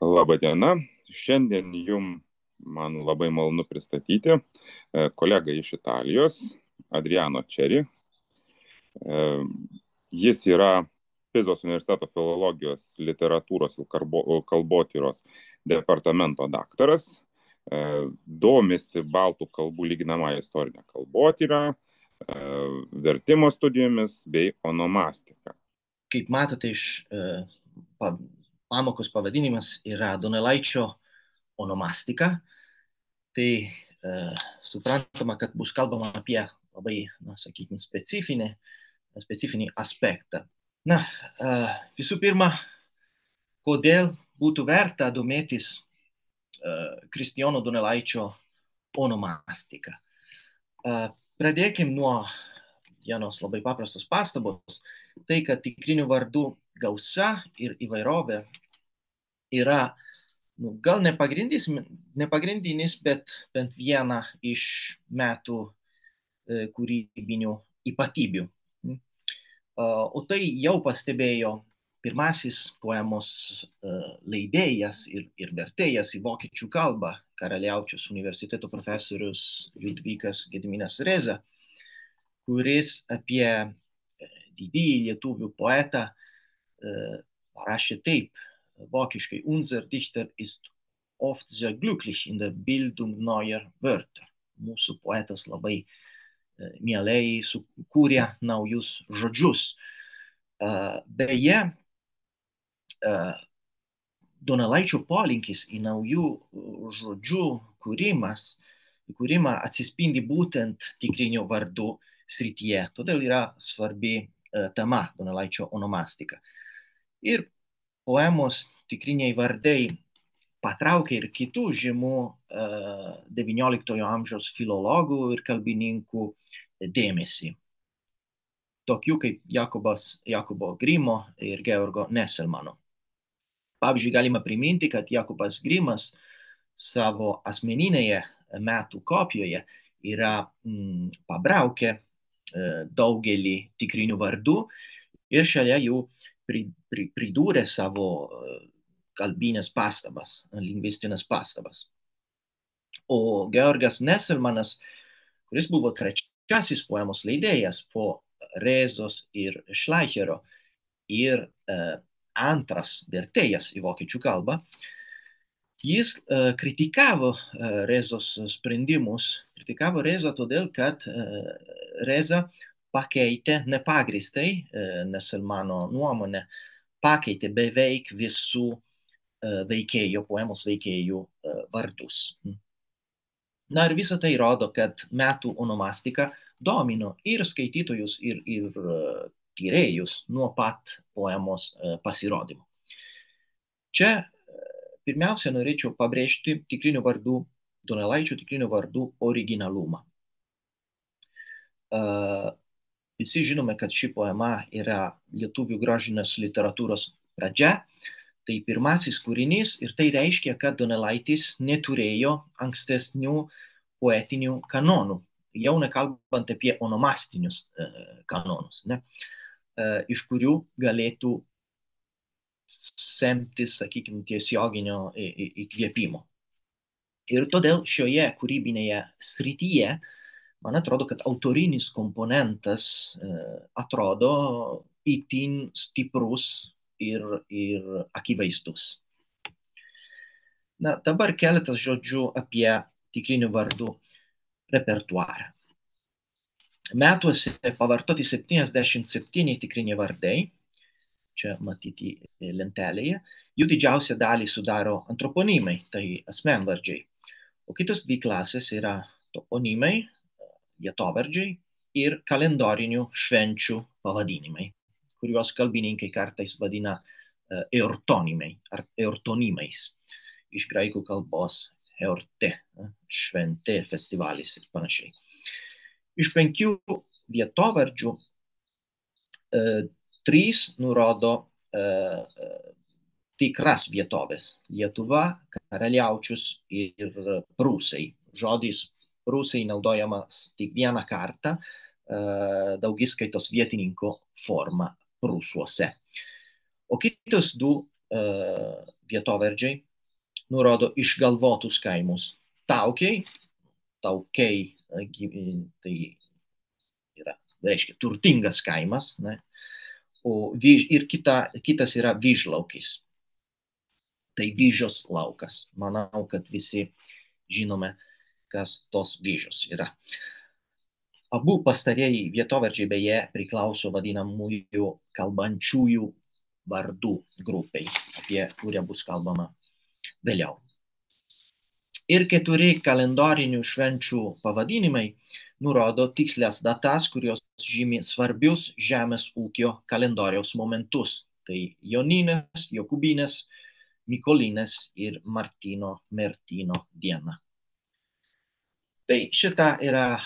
Labą dieną. Šiandien jums man labai malonu pristatyti kolegą iš Italijos, Adriano Čeri. Jis yra Pizos universiteto filologijos, literatūros ir kalbotyros departamento daktaras. Domisi baltų kalbų lyginamąją istorinę kalbotyrą, vertimo studijomis bei onomastika. Kaip matote iš pamokos pavadinimas yra Donelaičio onomastika. Tai suprantama, kad bus kalbama apie labai, sakykime, specifinį aspektą. Visų pirma, kodėl būtų verta domėtis Kristijono Donelaičio onomastika. Pradėkim nuo vienos labai paprastos pastabos. Tai, kad tikrinių vardų gausa ir įvairovė yra gal nepagrindinis, bet bent viena iš metų kūrybinių ypatybių. O tai jau pastebėjo pirmasis poemos leidėjas ir vertėjas į vokiečių kalbą, Karaliaučiaus universiteto profesorius Liudvikas Gediminas Rėza, kuris apie didįjį lietuvių poetą parašė taip, vokiškai: Unser Dichter ist oft sehr glücklich in der Bildung neuer Wörter. Mūsų poetas labai mielai sukūrė naujus žodžius. Beje, Donelaičio polinkis į naujų žodžių kūrimą atsispindi būtent tikrinių vardų srityje. Todėl yra svarbi tema Donelaičio onomastika. Ir poemos tikriniai vardai patraukė ir kitų žymų XIX amžiaus filologų ir kalbininkų dėmesį, tokių kaip Jakobo Grimo ir Georgo Nesselmano. Pavyzdžiui, galima priminti, kad Jakobas Grimas savo asmeninėje metų kopijoje yra pabraukę daugelį tikrinių vardų ir šalia jų pridūrė savo kalbinės pastabas, lingvistinės pastabas. O Georgas Nesselmanas, kuris buvo trečiasis poemos leidėjas po Rėzos ir Šleicherio ir antras vertėjas į vokiečių kalbą, jis kritikavo Rėzos sprendimus, kritikavo Rėzą todėl, kad Rėza pakeitė nepagristai, Nesselmano nuomonę, pakeitė beveik visų poemos veikėjų vardus. Ir visa tai rodo, kad metų onomastika domino ir skaitytojus, ir tyrėjus nuo pat poemos pasirodymo. Čia pirmiausia norėčiau pabrėžti Donelaičio tikrinių vardų originalumą. Visi žinome, kad ši poema yra lietuvių grožinės literatūros pradžia. Tai pirmasis kūrinys ir tai reiškia, kad Donelaitis neturėjo ankstesnių poetinių kanonų, jau nekalbant apie onomastinius kanonus, iš kurių galėtų semtis, sakykime, tiesioginio įkvėpimo. Ir todėl šioje kūrybinėje srityje, man atrodo, kad autorinis komponentas atrodo itin stiprus ir akivaizdus. Dabar keletas žodžių apie tikrinių vardų repertuarą. Metuose pavartoti 77 tikriniai vardai, čia matyti lentelėje, jų didžiausią dalį sudaro antroponimai, tai asmenvardžiai, o kitos dvi klasės yra toponimai, vietovardžiai ir kalendorinių švenčių pavadinimai, kuriuos kalbininkai kartais vadina eortonimais, iš graikų kalbos eorte, šventė, festivalis ir panašiai. Iš 5 vietovardžių 3 nurodo tikras vietovės: Lietuva, Karaliaučius ir Prūsai. Žodis Prūsai naudojamas tik vieną kartą daugiskaitos vietininko forma Prūsuose. O kitos 2 vietovardžiai nurodo išgalvotus kaimus. Taukiai, tai yra, reiškia, turtingas kaimas, ne? Ir kitas yra Vyžlaukis. Tai Vyžos laukas. Manau, kad visi žinome, kas tos Vyžos yra. Abu pastarieji vietovardžiai beje priklauso vadinamųjų kalbančiųjų vardų grupiai, apie kurią bus kalbama vėliau. Ir 4 kalendorinių švenčių pavadinimai nurodo tikslias datas, kurios žymi svarbius žemės ūkio kalendoriaus momentus. Tai Joninės, Jokūbinės, Mykolinės ir Martyno Mertino diena. Tai šita yra,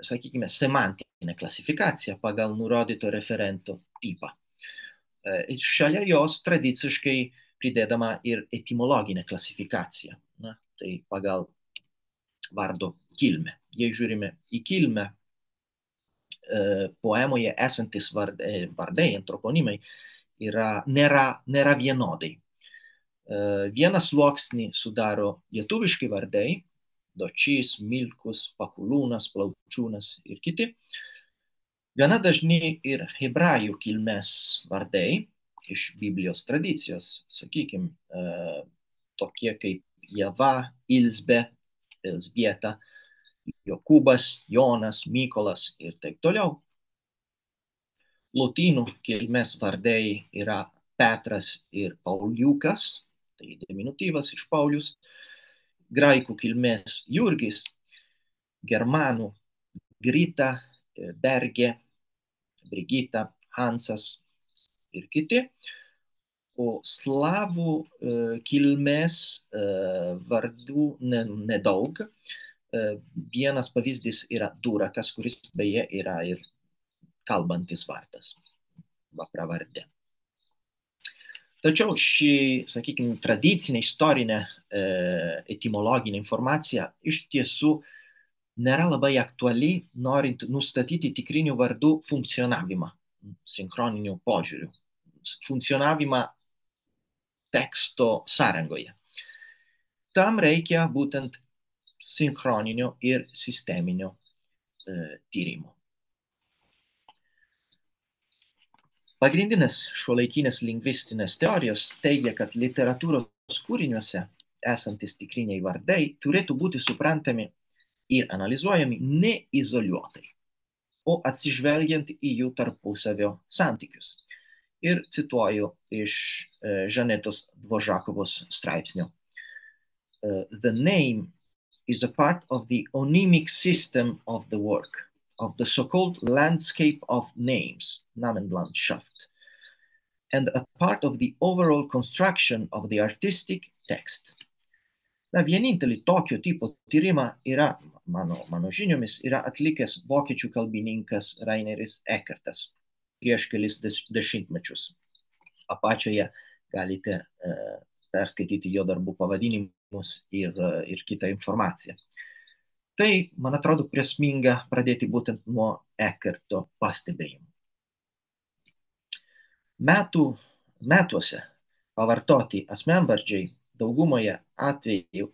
sakykime, semantinė klasifikacija pagal nurodyto referento tipą. Šalia jos tradiciškai pridedama ir etimologinė klasifikacija. Na, tai pagal vardo kilmę. Jei žiūrime į kilmę, poemoje esantis vardai, antroponimai, nėra vienodai. Vieną sluoksnį sudaro lietuviški vardai, Dočys, Milkus, Pakulūnas, Plaučiūnas ir kiti. Gana dažni ir hebrajų kilmės vardai iš Biblijos tradicijos, sakykime, tokie kaip Java, Ilzbė, Elzbieta, Jokūbas, Jonas, Mykolas ir taip toliau. Lotynų kilmės vardai yra Petras ir Pauliukas, tai diminutyvas iš Paulius. Graikų kilmės Jurgis, germanų Grita, Bergė, Brigita, Hansas ir kiti. O slavų kilmės vardų nedaug. Vienas pavyzdys yra Durakas, kuris beje yra ir kalbantis vardas, pravardė. Tačiau ši, sakykime, tradicinė istorinė etimologinė informacija iš tiesų nėra labai aktuali, norint nustatyti tikrinių vardų funkcionavimą sinchroniniu požiūriu, funkcionavimą teksto sąrangoje. Tam reikia būtent sinchroninio ir sisteminio tyrimo. Pagrindinės šiuolaikinės lingvistinės teorijos teigia, kad literatūros kūriniuose esantis tikriniai vardai turėtų būti suprantami ir analizuojami ne izoliuotai, o atsižvelgiant į jų tarpusavio santykius. Ir cituoju iš Žanetos Dvožakovos straipsnio. The name is a part of the onymic system of the work, of the so-called landscape of names, Namenlandschaft, and a part of the overall construction of the artistic text. Na, vienintelį tokio tipo tyrimą yra, mano žiniomis, yra atlikęs vokiečių kalbininkas Raineris Ekertas prieš kelis dešimtmečius. Apačioje galite perskaityti jo darbų pavadinimus ir kitą informaciją. Tai, man atrodo, prasminga pradėti būtent nuo Ekerto pastebėjimų. Metuose pavartoti asmenvardžiai daugumoje atvejų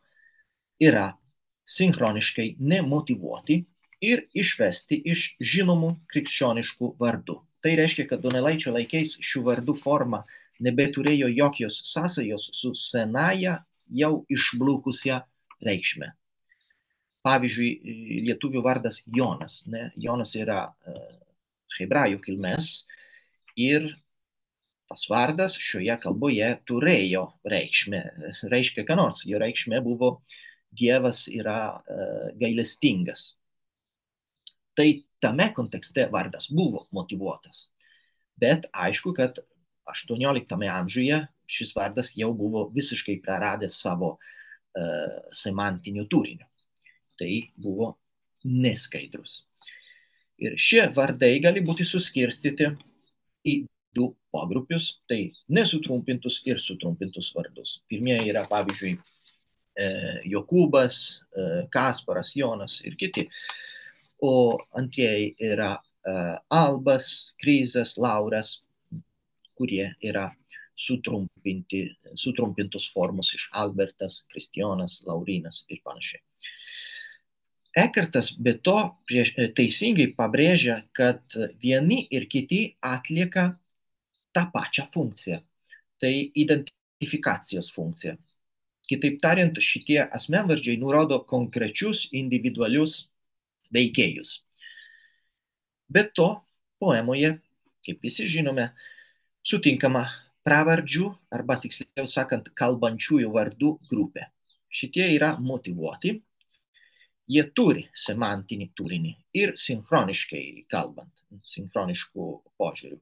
yra sinchroniškai nemotyvuoti ir išvesti iš žinomų krikščioniškų vardų. Tai reiškia, kad Donelaičio laikais šių vardų forma nebeturėjo jokios sąsajos su senaja jau išblukusia reikšme. Pavyzdžiui, lietuvių vardas Jonas. Jonas yra hebrajų kilmės ir tas vardas šioje kalboje turėjo reikšmę. Reiškia ką nors. Jo reikšmė buvo Dievas yra gailestingas. Tai tame kontekste vardas buvo motyvuotas. Bet aišku, kad 18 amžiuje šis vardas jau buvo visiškai praradęs savo semantinių turinių. Tai buvo neskaidrus. Ir šie vardai gali būti suskirstyti į 2 pogrupius, tai nesutrumpintus ir sutrumpintus vardus. Pirmieji yra, pavyzdžiui, Jokūbas, Kasparas, Jonas ir kiti. O antrieji yra Albas, Kryzas, Lauras, kurie yra sutrumpintos formos iš Albertas, Kristijonas, Laurinas ir panašiai. Ekartas be to teisingai pabrėžia, kad vieni ir kiti atlieka tą pačią funkciją. Tai identifikacijos funkcija. Kitaip tariant, šitie asmenvardžiai nurodo konkrečius individualius veikėjus. Be to, poemoje, kaip visi žinome, sutinkama pravardžių arba tiksliau sakant kalbančiųjų vardų grupė. Šitie yra motyvuoti, jie turi semantinį turinį ir sinchroniškai kalbant, sinchroniškų požiūrių.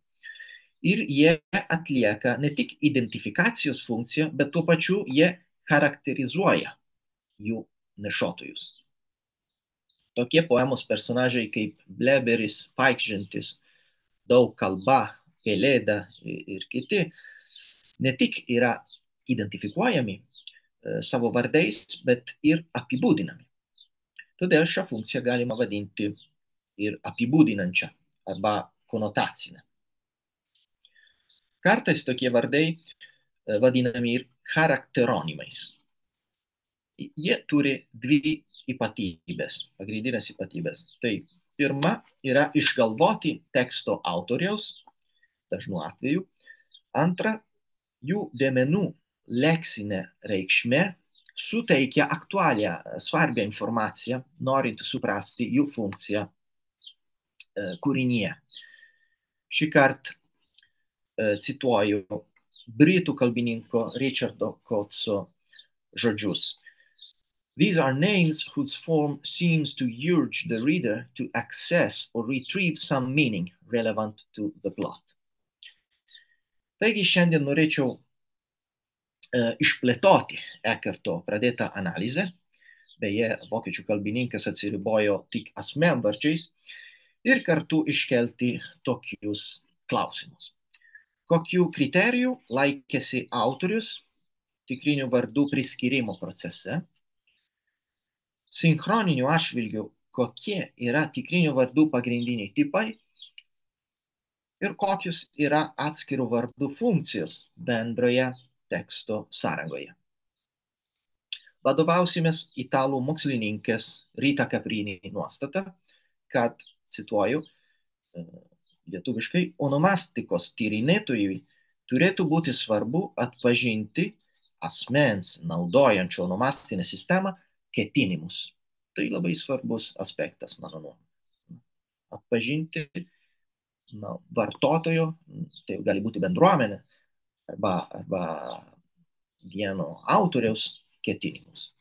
Ir jie atlieka ne tik identifikacijos funkciją, bet tuo pačiu jie charakterizuoja jų nešiotojus. Tokie poemos personažai kaip Bleberis, Vaikščiantis, Daug kalba, Pelėda ir kiti ne tik yra identifikuojami savo vardais, bet ir apibūdinami. Todėl šią funkciją galima vadinti ir apibūdinančią arba konotacinę. Kartais tokie vardai vadinami ir charakteronimais. Jie turi dvi ypatybės, pagrindinės ypatybės. Tai pirma yra išgalvoti teksto autoriaus, dažnu atveju. Antra, jų dėmenų leksinė reikšmė suteikia aktualią, svarbią informaciją, norint suprasti jų funkciją kūrinyje. Šį kartą cituoju britų kalbininko Richardo Coatso žodžius. These are names whose form seems to urge the reader to access or retrieve some meaning relevant to the plot. Taigi šiandien norėčiau išplėtoti Ekarto pradėtą analizę. Beje, vokiečių kalbininkas atsiribojo tik asmenvardžiais ir kartu iškelti tokius klausimus. Kokių kriterijų laikėsi autorius tikrinių vardų priskyrimo procese? Sinchroninių atžvilgių, kokie yra tikrinių vardų pagrindiniai tipai ir kokios yra atskirų vardų funkcijos bendroje teksto sąrangoje. Vadovausimės italų mokslininkės Rita Caprini nuostata, kad, cituoju, lietuviškai, onomastikos tyrinėtojui turėtų būti svarbu atpažinti asmens naudojančio onomastinę sistemą ketinimus. Tai labai svarbus aspektas, mano nuomone. Atpažinti vartotojo, tai gali būti bendruomenė, arba vieno autoriaus ketinimus.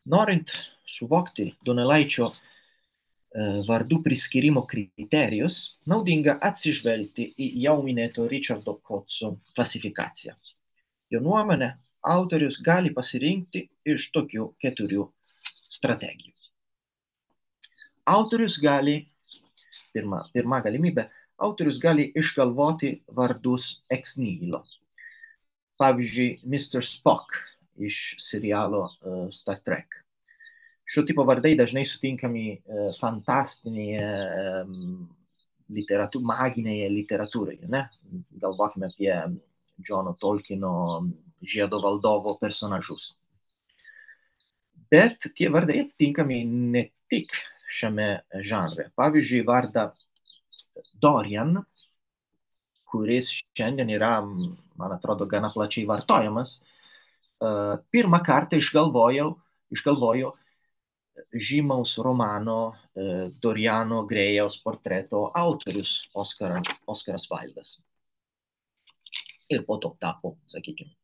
Norint suvokti Donelaičio vardų priskyrimo kriterijus, naudinga atsižvelgti į jau minėto Richardo Coatso klasifikaciją. Jo nuomone, autorius gali pasirinkti iš tokių 4 strategijų. Autorius gali, pirma galimybė, autorius gali išgalvoti vardus ex nihilo. Pavyzdžiui, Mr. Spock iš serialo Star Trek. Šio tipo vardai dažnai sutinkami fantastinėje maginėje literatūroje. Ne? Galvokime apie Johno Tolkieno Žiedo valdovo personažus. Bet tie vardai aptinkami ne tik šiame žanre. Pavyzdžiui, vardą Dorian, kuris šiandien yra, man atrodo, gana plačiai vartojamas, pirmą kartą išgalvojo žymaus romano Doriano Grėjaus portreto autorius Oskaras Vaildas. Ir po to tapo, sakykime,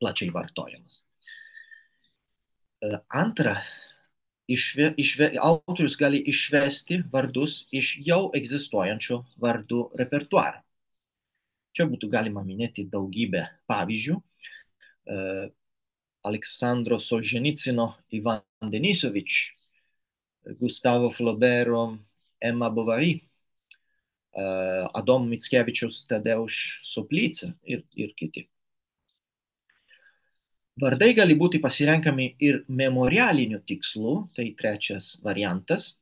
plačiai vartojamas. Antra, autorius gali išvesti vardus iš jau egzistuojančio vardų repertuaro. Čia būtų galima minėti daugybę pavyzdžių. Aleksandro Solženicino, Ivan Denisovič, Gustavo Flaubero, Emma Bovary, Adomo Mickevičiaus Tadeusz Soplica ir kiti. Vardai gali būti pasirenkami ir memorialiniu tikslu, tai trečias variantas.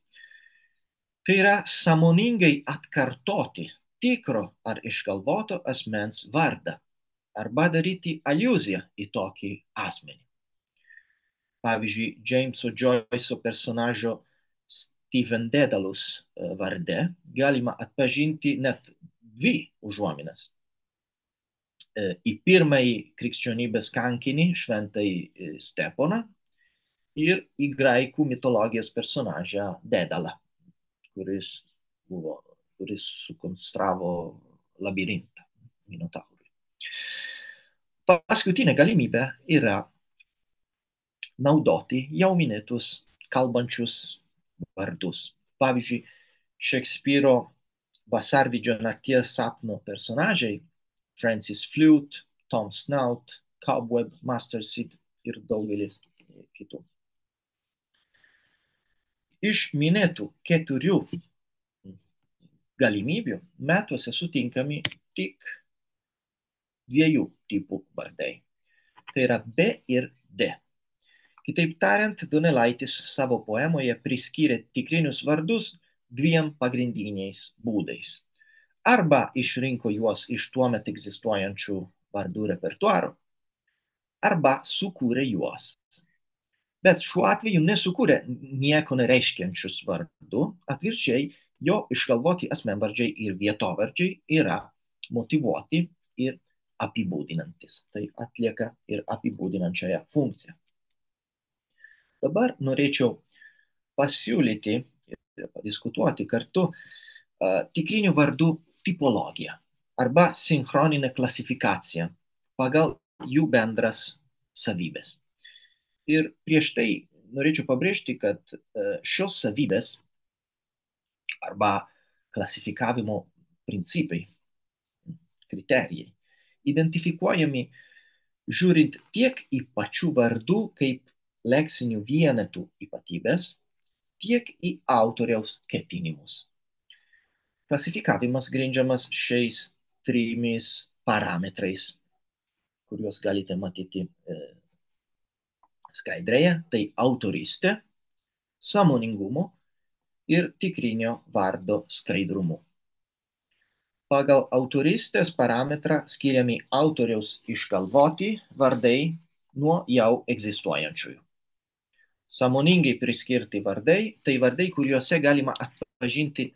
Tai yra sąmoningai atkartoti tikro ar išgalvoto asmens vardą arba daryti aliuziją į tokį asmenį. Pavyzdžiui, Jameso Joyce'o personažo Stephen Dedalus varde galima atpažinti net dvi užuominas. Į pirmąjį krikščionybės kankinį šventąjį Steponą ir į graikų mitologijos personažą Dedalą, kuris sukonstravo labirintą Minotaurui. Paskutinė galimybė yra naudoti jau minėtus kalbančius vardus. Pavyzdžiui, Šekspyro Vasarvidžio nakties sapno personažai Francis Flute, Tom Snout, Cobweb, Masterseed ir daugelis kitų. Iš minėtų keturių galimybių metuose sutinkami tik dviejų tipų vardai. Tai yra B ir D. Kitaip tariant, Donelaitis savo poemoje priskyrė tikrinius vardus dviem pagrindiniais būdais. Arba išrinko juos iš tuomet egzistuojančių vardų repertuaro, arba sukūrė juos. Bet šiuo atveju nesukūrė nieko nereiškiančius vardų, atvirkščiai jo išgalvoti asmenvardžiai ir vietovardžiai yra motyvuoti ir apibūdinantis. Tai atlieka ir apibūdinančiąją funkciją. Dabar norėčiau pasiūlyti ir padiskutuoti kartu tikrinių vardų tipologiją arba sinchroninę klasifikaciją pagal jų bendras savybės. Ir prieš tai norėčiau pabrėžti, kad šios savybės arba klasifikavimo principai, kriterijai, identifikuojami žiūrint tiek į pačių vardų kaip leksinių vienetų ypatybės, tiek į autoriaus ketinimus. Klasifikavimas grindžiamas šiais trimis parametrais, kuriuos galite matyti skaidrėje, tai autorystė, sąmoningumo ir tikrinio vardo skaidrumu. Pagal autorystės parametrą skiriami autoriaus išgalvoti vardai nuo jau egzistuojančiųjų. Sąmoningai priskirti vardai, tai vardai, kuriuose galima atpažinti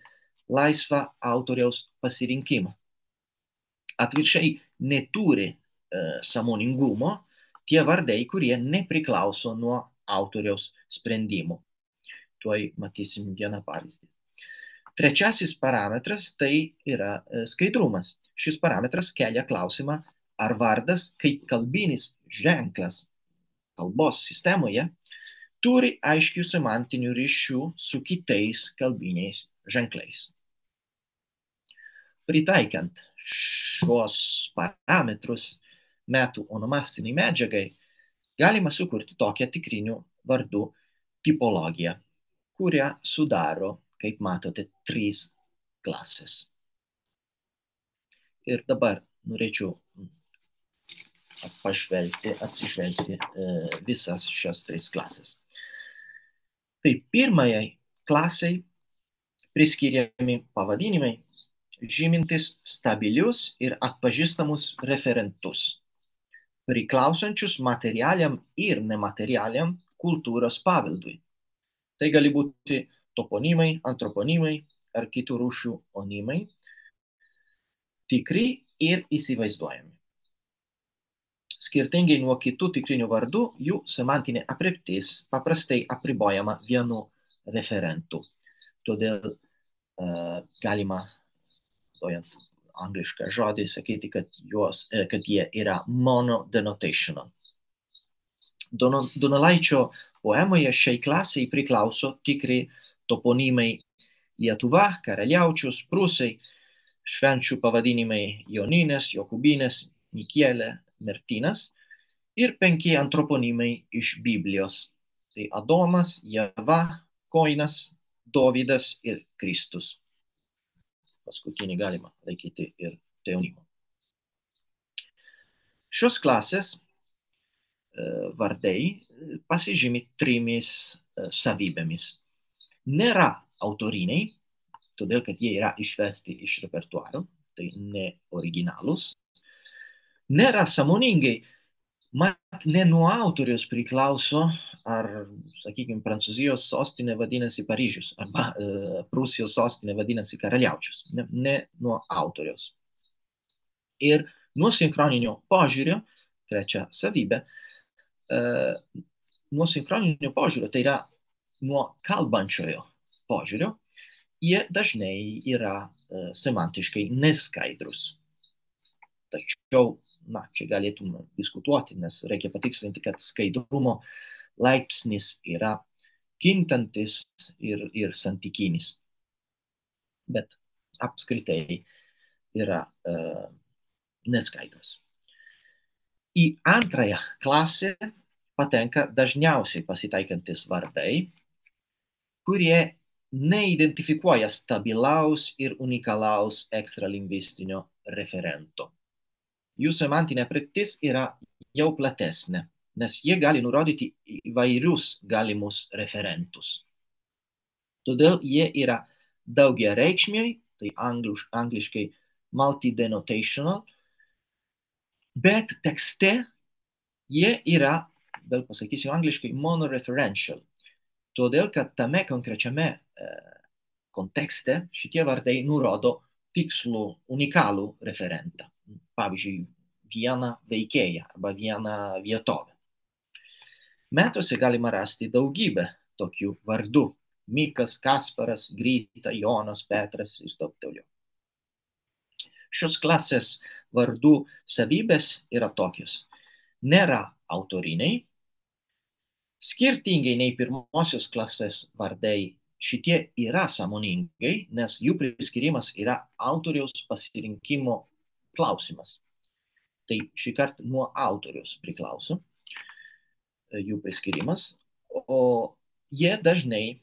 laisvą autoriaus pasirinkimą. Atvirkščiai neturi sąmoningumo tie vardai, kurie nepriklauso nuo autoriaus sprendimų. Tuoj matysim vieną pavyzdį. Trečiasis parametras tai yra skaidrumas. Šis parametras kelia klausimą, ar vardas kaip kalbinis ženklas kalbos sistemoje turi aiškių semantinių ryšių su kitais kalbiniais ženklais. Pritaikant šios parametrus metų onomastiniai medžiagai, galima sukurti tokią tikrinių vardų tipologiją, kurią sudaro, kaip matote, 3 klasės. Ir dabar norėčiau atsižvelgti visas šias 3 klasės. Tai pirmajai klasiai priskiriami pavadinimai, žymintis stabilius ir atpažįstamus referentus, priklausančius materialiam ir nematerialiam kultūros paveldui. Tai gali būti toponimai, antroponimai ar kitų rūšių onimai, tikri ir įsivaizduojami. Skirtingai nuo kitų tikrinių vardų, jų semantinė aprėptis paprastai apribojama vienu referentu. Todėl galima, naudojant anglišką žodį, sakyti, kad jie yra monodenotational. Donelaičio poemoje šiai klasiai priklauso tikri toponimai Lietuva, Karaliaučius, Prūsai, švenčių pavadinimai Joninės, Jokubinės, Mikielė, Mertinas ir 5 antroponimai iš Biblijos. Tai Adomas, Jeva, Koinas, Dovydas ir Kristus. Paskutinį galima laikyti ir teonimu. Šios klasės vardai pasižymi 3 savybėmis. Nėra autoriniai, todėl kad jie yra išvesti iš repertuaro. tai neoriginalūs, nėra sąmoningai, mat ne nuo autorius priklauso, ar, sakykime, Prancūzijos sostinė vadinasi Paryžius, arba Prūsijos sostinė vadinasi Karaliaučius, ne nuo autoriaus. Ir nuo sinchroninio požiūrio, trečia savybė, nuo sinchroninio požiūrio, tai yra nuo kalbančiojo požiūrio, jie dažnai yra semantiškai neskaidrus. Tačiau, čia galėtume diskutuoti, nes reikia patikslinti, kad skaidrumo laipsnis yra kintantis ir santykinis. Bet apskritai yra neskaidrus. Į antrąją klasę patenka dažniausiai pasitaikantis vardai, kurie neidentifikuoja stabilaus ir unikalaus ekstralingvistinio referento. Jų semantinė aprėptis yra jau platesnė, nes jie gali nurodyti įvairius galimus referentus. Todėl jie yra daugiareikšmiai, tai angliškai multi-denotational, bet tekste jie yra, vėl pasakysiu angliškai, monoreferential. Todėl, kad tame konkrečiame kontekste šitie vardai nurodo tikslų, unikalų referentą. Pavyzdžiui, vieną veikėją arba vieną vietovę. Metuose galima rasti daugybę tokių vardų. Mikas, Kasparas, Grita, Jonas, Petras ir taip toliau. Šios klasės vardų savybės yra tokios. Nėra autoriniai. Skirtingai nei pirmosios klasės vardai, šitie yra sąmoningai, nes jų priskirimas yra autoriaus pasirinkimo klausimas. Tai šį kartą nuo autoriaus priklauso jų priskirimas, o jie dažnai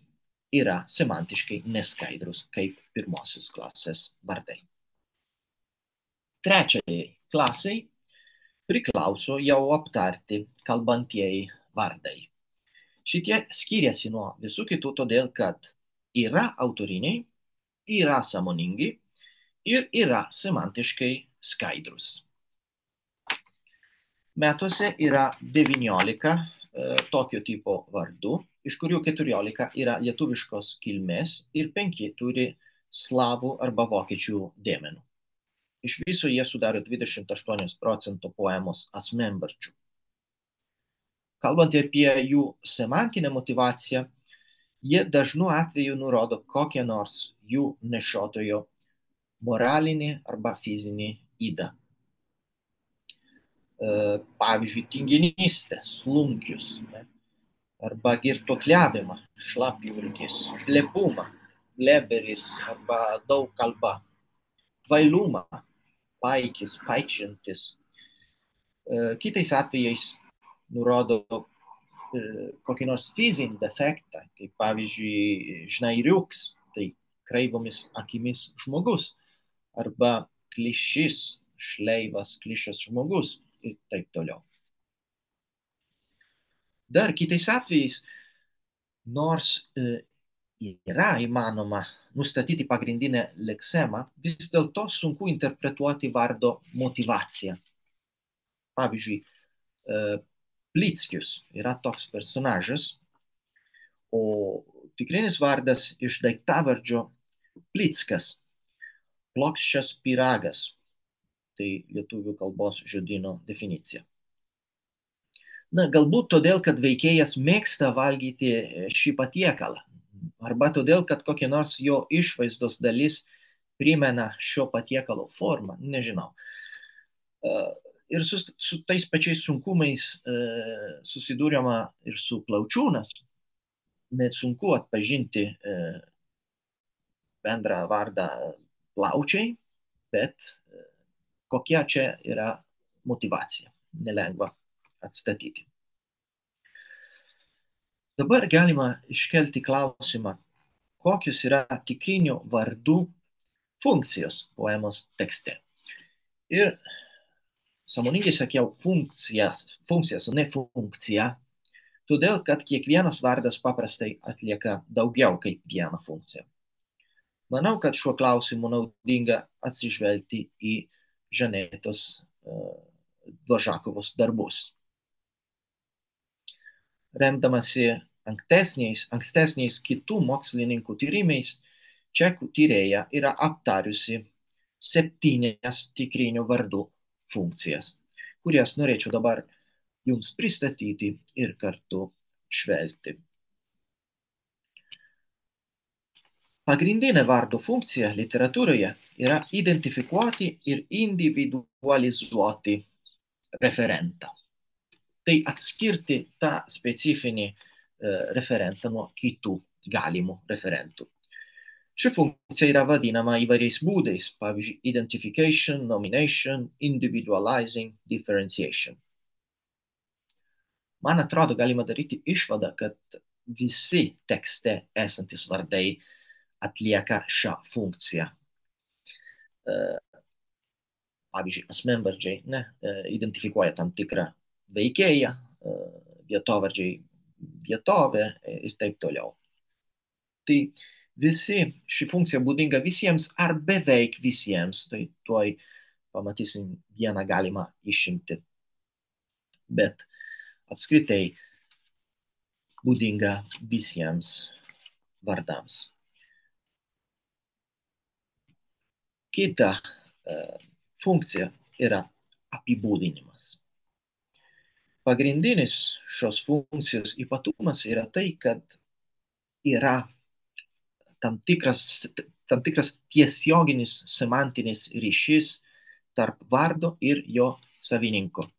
yra semantiškai neskaidrus kaip pirmosios klasės vardai. Trečiajai klasiai priklauso jau aptarti kalbantieji vardai. Šitie skiriasi nuo visų kitų todėl, kad yra autoriniai, yra sąmoningi ir yra semantiškai skaidrus. Metuose yra 19 tokio tipo vardų, iš kurių 14 yra lietuviškos kilmės ir 5 turi slavų arba vokiečių dėmenų. Iš viso jie sudaro 28% poemos asmenvardžių. Kalbant apie jų semantinę motivaciją, jie dažnu atveju nurodo kokią nors jų nešiotojo moralinį arba fizinį ydą. Pavyzdžiui, tinginystę, slunkius, arba girtuokliavimą, šlapjurgis, plepumą, bleberis arba daug kalba, kvailumą, paikis, paikšintis. Kitais atvejais nurodo kokį nors fizinį defektą, kaip pavyzdžiui žnairiuks, tai kreivomis akimis žmogus, arba klišys, šleivas, klišas žmogus ir taip toliau. Dar kitais atvejais, nors yra įmanoma nustatyti pagrindinę leksemą, vis dėlto sunku interpretuoti vardo motivaciją. Pavyzdžiui, Plickius yra toks personažas, o tikrinis vardas iš daiktavardžio Plickas, plokščias pyragas, tai lietuvių kalbos žodyno definicija. Galbūt todėl, kad veikėjas mėgsta valgyti šį patiekalą, arba todėl, kad kokia nors jo išvaizdos dalis primena šio patiekalo formą, nežinau. Ir su tais pačiais sunkumais susidūrėma ir su Plaučiūnas. Net sunku atpažinti bendrą vardą Plaučiai, bet kokia čia yra motivacija, nelengva atstatyti. Dabar galima iškelti klausimą, kokios yra tikrinių vardų funkcijos poemos tekste. Ir sąmoningai sakiau funkcijas, o ne funkciją, todėl, kad kiekvienas vardas paprastai atlieka daugiau kaip vieną funkciją. Manau, kad šiuo klausimu naudinga atsižvelgti į Žanetos Dvoržakovos darbus. Remdamasi ankstesniais kitų mokslininkų tyrimais, čekų tyrėja yra aptariusi 7 tikrinių vardų funkcijas, kurias norėčiau dabar jums pristatyti ir kartu švelgti. Pagrindinė vardo funkcija literatūroje yra identifikuoti ir individualizuoti referentą. Tai atskirti tą specifinį referentą nuo kitų galimų referentų. Ši funkcija yra vadinama įvairiais būdais, pavyzdžiui, identification, nomination, individualizing, differentiation. Man atrodo, galima daryti išvadą, kad visi tekste esantis vardai atlieka šią funkciją. Pavyzdžiui, asmenvardžiai identifikuoja tam tikrą veikėją, vietovardžiai vietovę ir taip toliau. Tai ši funkcija būdinga visiems ar beveik visiems, tai tuoj pamatysim vieną galimą išimtį. Bet apskritai būdinga visiems vardams. Kita funkcija yra apibūdinimas. Pagrindinis šios funkcijos ypatumas yra tai, kad yra tam tikras tiesioginis semantinis ryšys tarp vardo ir jo savininko.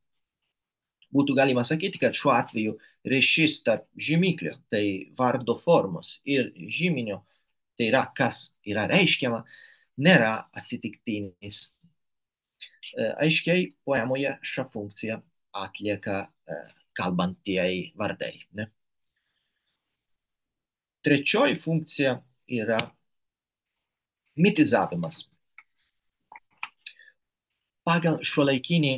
Būtų galima sakyti, kad šiuo atveju ryšys tarp žymiklio, tai vardo formos, ir žyminio, tai yra kas yra reiškiama, nėra atsitiktinis. Aiškiai poemoje šią funkciją atlieka kalbantieji vardai. Trečioji funkcija yra mitizavimas. Pagal šiuolaikinį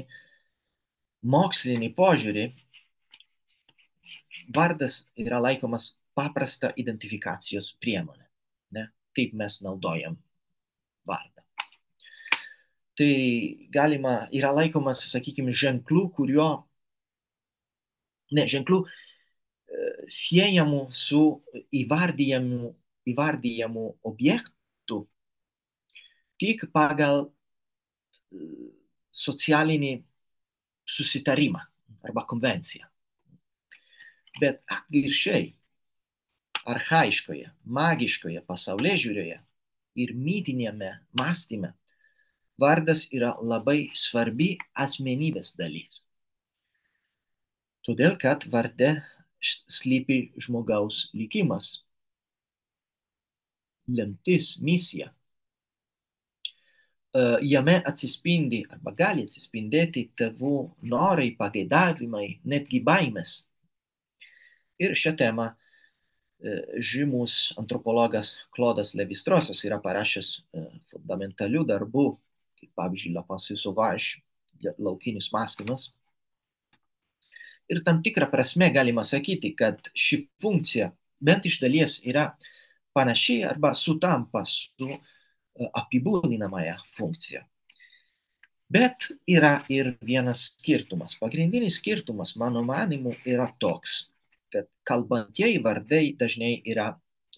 mokslinį požiūrį vardas yra laikomas paprasta identifikacijos priemonė. Kaip mes naudojam vardą. Tai yra laikomas, sakykime, ženklų siejamų su įvardyjamu objektu tik pagal socialinį susitarimą arba konvenciją. Bet atvirkščiai, archaiškoje, magiškoje pasaulėžiūroje ir mitinėme mąstyme vardas yra labai svarbi asmenybės dalis. Todėl, kad varde slypi žmogaus likimas, lemtis, misija. Jame atsispindi arba gali atsispindėti tėvų norai, pageidavimai, netgi baimės. Ir šią temą žymus antropologas Klodas Levi-Strosas yra parašęs fundamentalių darbų, kaip pavyzdžiui La pensée sauvage, laukinis mąstymas. Ir tam tikrą prasme galima sakyti, kad ši funkcija bent iš dalies yra panaši arba sutampa su apibūdinamąją funkciją. Bet yra ir vienas skirtumas. Pagrindinis skirtumas, mano manimu, yra toks, kad kalbantieji vardai dažnai yra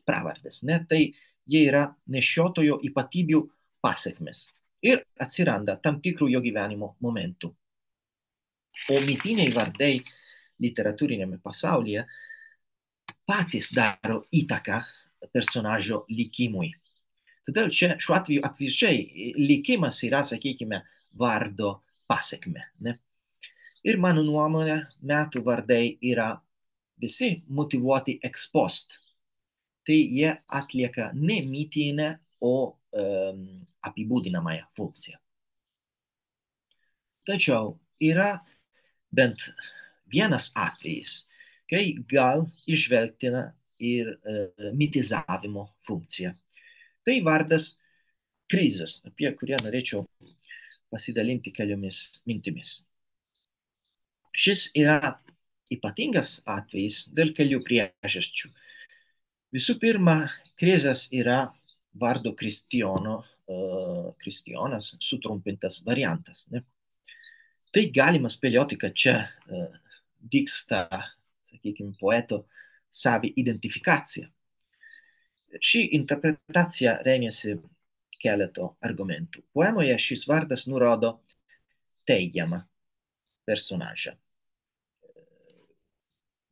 pravardės. Tai jie yra nešiotojo ypatybių pasekmės ir atsiranda tam tikrų jo gyvenimo momentų. O mitiniai vardai literatūrinėme pasaulyje patys daro įtaką personažo likimui. Todėl čia šiuo atveju atvirkščiai likimas yra, sakykime, vardo pasekmė. Ir mano nuomonė, metų vardai yra visi motyvuoti ex post. Tai jie atlieka ne mitinę, o apibūdinamąją funkciją. Tačiau yra bent vienas atvejis, kai gal įžvelgtina ir mitizavimo funkcija. Tai vardas krizas, apie kurį norėčiau pasidalinti keliomis mintimis. Šis yra ypatingas atvejis dėl kelių priežasčių. Visų pirma, krizas yra vardo Kristijonas sutrumpintas variantas. Ne? Tai galima spėlioti, kad čia vyksta, sakykime, poeto savi identifikacija. Ši interpretacija remiasi keleto argumentų. Poemoje šis vardas nurodo teigiamą personažą,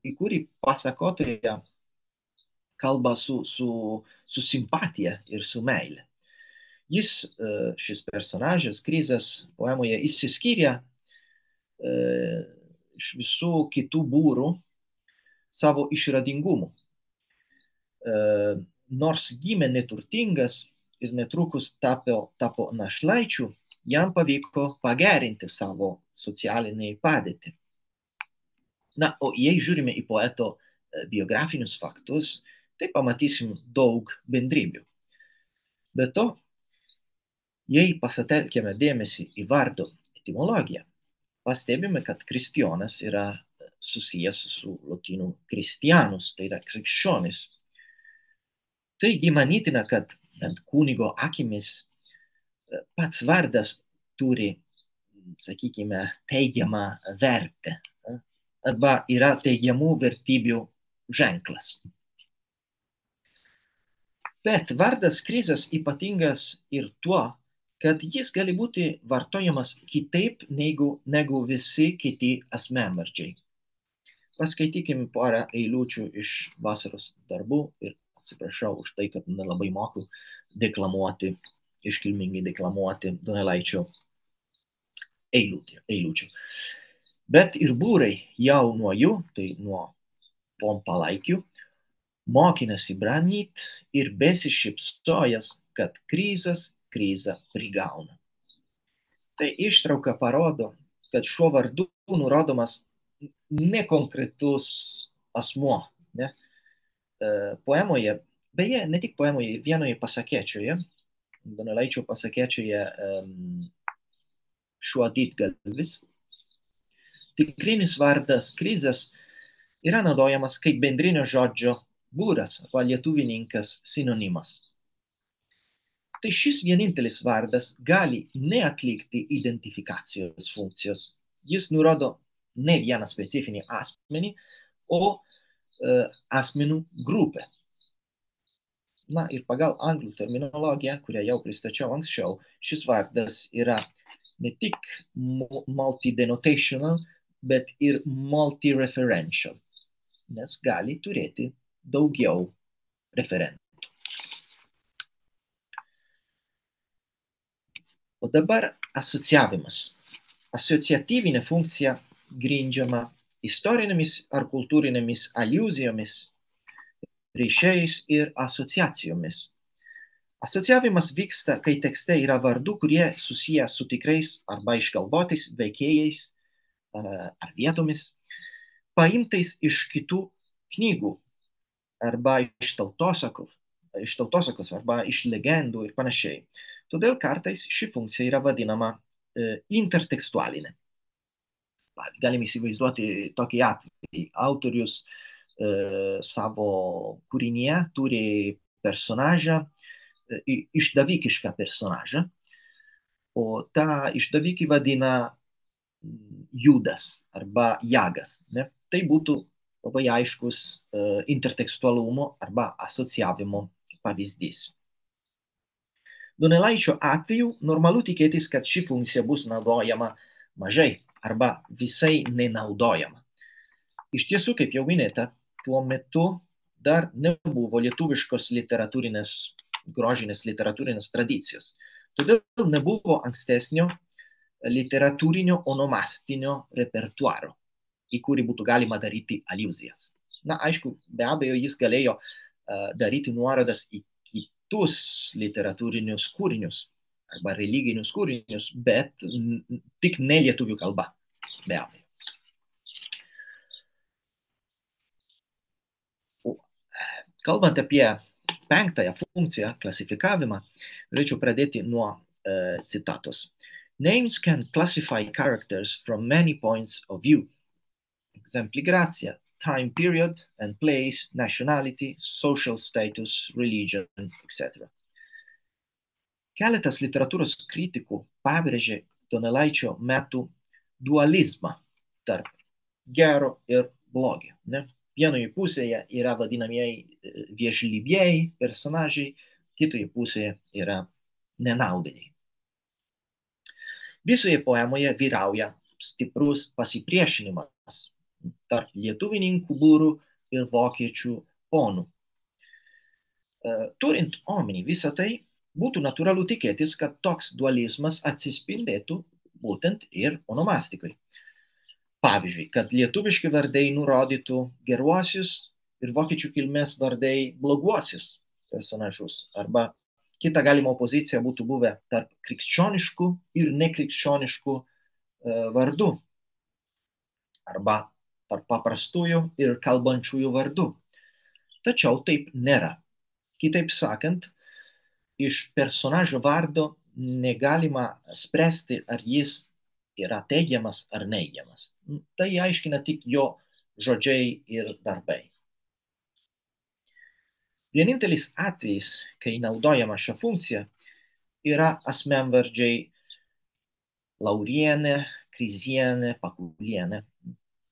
į kurį pasakotoja kalba su simpatija ir su meile. Šis personažas, Krizas, poemoje išsiskiria iš visų kitų būrų savo išradingumu. Nors gimė neturtingas ir netrukus tapo našlaičiu, jam pavyko pagerinti savo socialinį padėtį. Na, o jei žiūrime į poeto biografinius faktus, tai pamatysim daug bendrybių. Be to, jei pasitelkėme dėmesį į vardo etimologiją, pastebime, kad Kristijonas yra susijęs su lotynų Christianus, tai yra krikščionis. Taigi manytina, kad bent kunigo akimis pats vardas turi, sakykime, teigiamą vertę, arba yra teigiamų vertybių ženklas. Bet vardas Krizas ypatingas ir tuo, kad jis gali būti vartojamas kitaip negu visi kiti asmenvardžiai. Paskaitykim porą eilučių iš vasaros darbų ir atsiprašau už tai, kad nelabai moku deklamuoti, iškilmingai deklamuoti Donelaičio eilučių. Bet ir būrai jau nuo jų, tai nuo pompalaikių, mokinasi branyt ir besišypsojęs, kad Krizas krizą prigauna. Tai ištrauka parodo, kad šiuo vardu nurodomas nekonkretus asmuo. Ne? Poemoje, beje, ne tik poemoje, vienoje pasakėčioje, Donelaičio pasakėčioje Šuo didgalvis, tikrinis vardas Krizas yra naudojamas kaip bendrinio žodžio būras arba lietuvininkas sinonimas. Tai šis vienintelis vardas gali neatlikti identifikacijos funkcijos. Jis nurodo ne vieną specifinį asmenį, o asmenų grupę. Na ir pagal anglų terminologiją, kurią jau pristačiau anksčiau, šis vardas yra ne tik multi-denotational, bet ir multi-referential, nes gali turėti daugiau referentų. O dabar asociavimas. Asociatyvinė funkcija grindžiama istorinėmis ar kultūrinėmis aliuzijomis, ryšiais ir asociacijomis. Asociavimas vyksta, kai tekste yra vardų, kurie susiję su tikrais arba išgalvotais veikėjais ar vietomis, paimtais iš kitų knygų arba iš tautosakos arba iš legendų ir panašiai. Todėl kartais ši funkcija yra vadinama intertekstualinė. Galime įsivaizduoti tokį atvejį. Autorius savo kūrinyje turi personažą, išdavikišką personažą, o tą išdavikį vadina Judas arba Jagas. Ne? Tai būtų labai aiškus intertekstualumo arba asociavimo pavyzdys. Donelaičio atveju normalu tikėtis, kad ši funkcija bus naudojama mažai arba visai nenaudojama. Iš tiesų, kaip jau minėta, tuo metu dar nebuvo lietuviškos grožinės literatūrinės tradicijos. Todėl nebuvo ankstesnio literatūrinio onomastinio repertuaro, į kurį būtų galima daryti aliuzijas. Na, aišku, be abejo, jis galėjo daryti nuorodas į kitus literatūrinius kūrinius arba religinius kūrinius, bet tik ne lietuvių kalba, be abejo. Kalbant apie penktąją funkciją, klasifikavimą, norėčiau pradėti nuo citatos. Names can classify characters from many points of view. Exempligracija, time period and place, nationality, social status, religion, etc. Keletas literatūros kritikų pabrėžė Donelaičio metų dualizmą tarp gero ir blogio. Ne? Vienoje pusėje yra vadinamieji viežlybieji personažai, kitoje pusėje yra nenaudėliai. Visoje poemoje vyrauja stiprus pasipriešinimas tarp lietuvininkų būrų ir vokiečių ponų. Turint omeny visą tai, būtų natūralu tikėtis, kad toks dualizmas atsispindėtų būtent ir onomastikoj. Pavyzdžiui, kad lietuviški vardai nurodytų geruosius ir vokiečių kilmės vardai bloguosius personažus. Arba kita galima opozicija būtų buvę tarp krikščioniškų ir nekrikščioniškų vardų. Arba tarp paprastųjų ir kalbančiųjų vardų. Tačiau taip nėra. Kitaip sakant, iš personažo vardo negalima spręsti, ar jis yra teigiamas ar neigiamas. Tai aiškina tik jo žodžiai ir darbai. Vienintelis atvejis, kai naudojama šią funkciją, yra asmenvardžiai Laurienė, Krizienė, Pakulienė.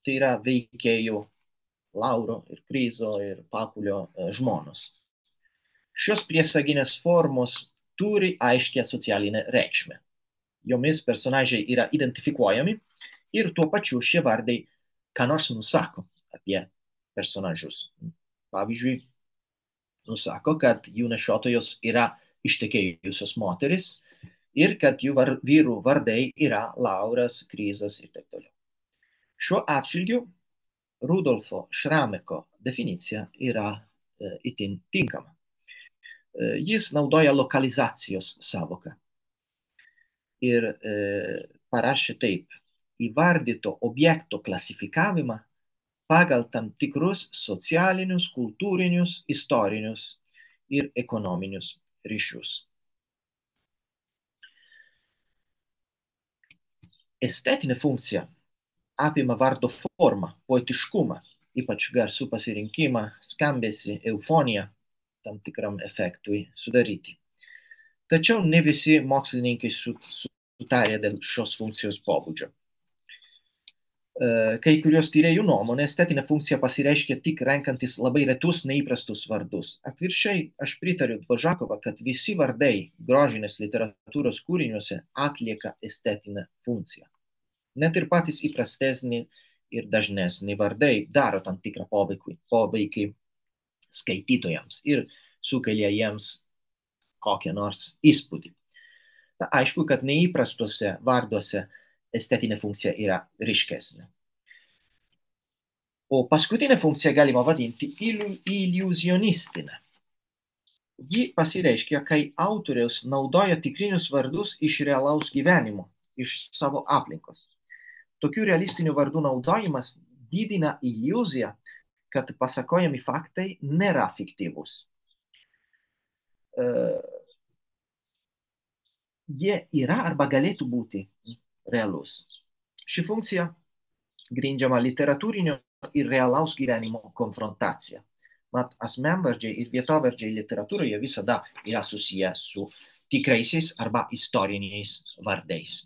Tai yra veikėjų Lauro ir Krizo ir Pakulio žmonos. Šios priesaginės formos turi aiškią socialinę reikšmę. Jomis personažai yra identifikuojami ir tuo pačiu šie vardai ką nors nusako apie personažus. Pavyzdžiui, nusako, kad jų nešiotojos yra ištekėjusios moteris ir kad jų vyrų vardai yra Lauras, Krizas ir taip toliau. Šiuo atžvilgiu Rudolfo Šrameko definicija yra itin tinkama. Jis naudoja lokalizacijos sąvoką ir parašė taip: įvardyto objekto klasifikavimą pagal tam tikrus socialinius, kultūrinius, istorinius ir ekonominius ryšius. Estetinė funkcija apima vardo formą, poetiškumą, ypač garsų pasirinkimą, skambesį, eufoniją tam tikram efektui sudaryti. Tačiau ne visi mokslininkai sutarė dėl šios funkcijos pobūdžio. Kai kurios tyrėjų nuomonė, estetinė funkcija pasireiškia tik renkantis labai retus, neįprastus vardus. Atvirkščiai, aš pritariu Dvožakovą, kad visi vardai grožinės literatūros kūriniuose atlieka estetinę funkciją. Net ir patys įprastesni ir dažnesni vardai daro tam tikrą poveikį skaitytojams ir sukelia jiems kokią nors įspūdį. Ta, aišku, kad neįprastuose varduose estetinė funkcija yra ryškesnė. O paskutinę funkciją galima vadinti iliuzionistinę. Ji pasireiškia, kai autorius naudoja tikrinius vardus iš realaus gyvenimo, iš savo aplinkos. Tokių realistinių vardų naudojimas didina iliuziją, kad pasakojami faktai nėra fiktyvūs. Jie yra arba galėtų būti realus. Ši funkcija grindžiama literatūrinio ir realaus gyvenimo konfrontacija. Mat, asmenvardžiai ir vietovardžiai literatūroje visada yra susiję su tikraisiais arba istoriniais vardais.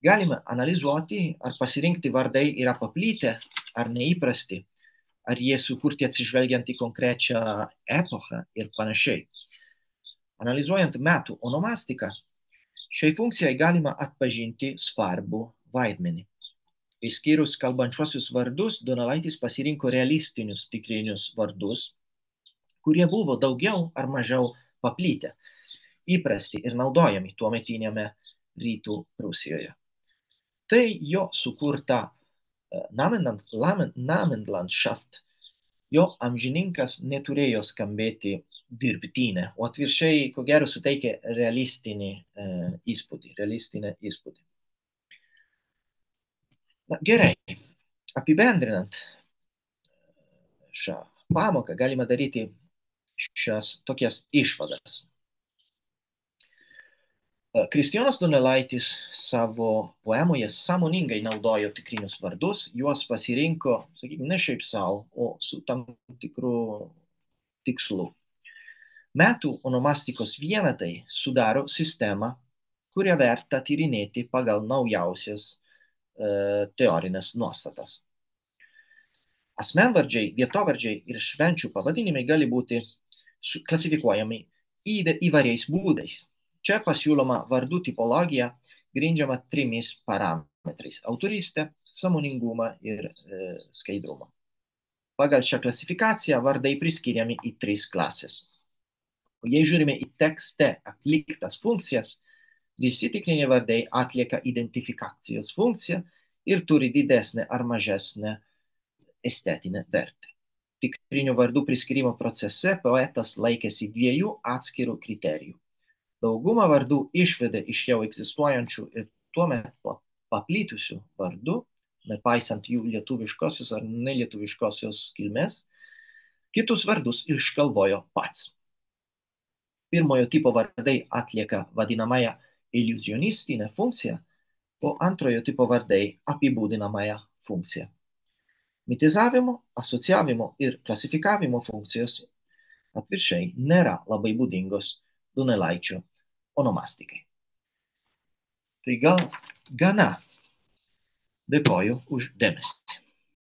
Galime analizuoti, ar pasirinkti vardai yra paplitę ar neįprasti, ar jie sukurti atsižvelgiant į konkrečią epochą ir panašiai. Analizuojant metų onomastiką, šiai funkcijai galima atpažinti svarbų vaidmenį. Išskyrus kalbančiuosius vardus, Donelaitis pasirinko realistinius tikrinius vardus, kurie buvo daugiau ar mažiau paplitę, įprasti ir naudojami tuometiniame rytų Prūsijoje. Tai jo sukurta Namenlandschaft, jo amžininkas neturėjo skambėti dirbtinė, o atvirkščiai, ko gero, suteikė realistinę įspūdį. Na, gerai, apibendrinant šią pamoką, galima daryti šias tokias išvadas. Kristijonas Donelaitis savo poemoje sąmoningai naudojo tikrinius vardus, juos pasirinko, sakykime, ne šiaip savo, o su tam tikru tikslu. Metų onomastikos vienetai sudaro sistemą, kurią verta tyrinėti pagal naujausias teorinės nuostatas. Asmenvardžiai, vietovardžiai ir švenčių pavadinimai gali būti klasifikuojami įvairiais būdais. Čia pasiūloma vardų tipologija grindžiama 3 parametrais – autorystę, sąmoningumą ir skaidrumą. Pagal šią klasifikaciją vardai priskiriami į 3 klasės. Jei žiūrime į tekste atliktas funkcijas, visi tikriniai vardai atlieka identifikacijos funkciją ir turi didesnę ar mažesnę estetinę vertę. Tikrinių vardų priskirimo procese poetas laikėsi 2 atskirų kriterijų. Daugumą vardų išvedė iš jau egzistuojančių ir tuomet paplitusių vardų, nepaisant jų lietuviškosios ar nelietuviškosios kilmės, kitus vardus išgalvojo pats. Pirmojo tipo vardai atlieka vadinamąją iliuzionistinę funkciją, o antrojo tipo vardai apibūdinamąją funkciją. Mitizavimo, asocijavimo ir klasifikavimo funkcijos atvirkščiai nėra labai būdingos Donelaičio onomastikai. Tai gal gana. Dėkoju už dėmesį.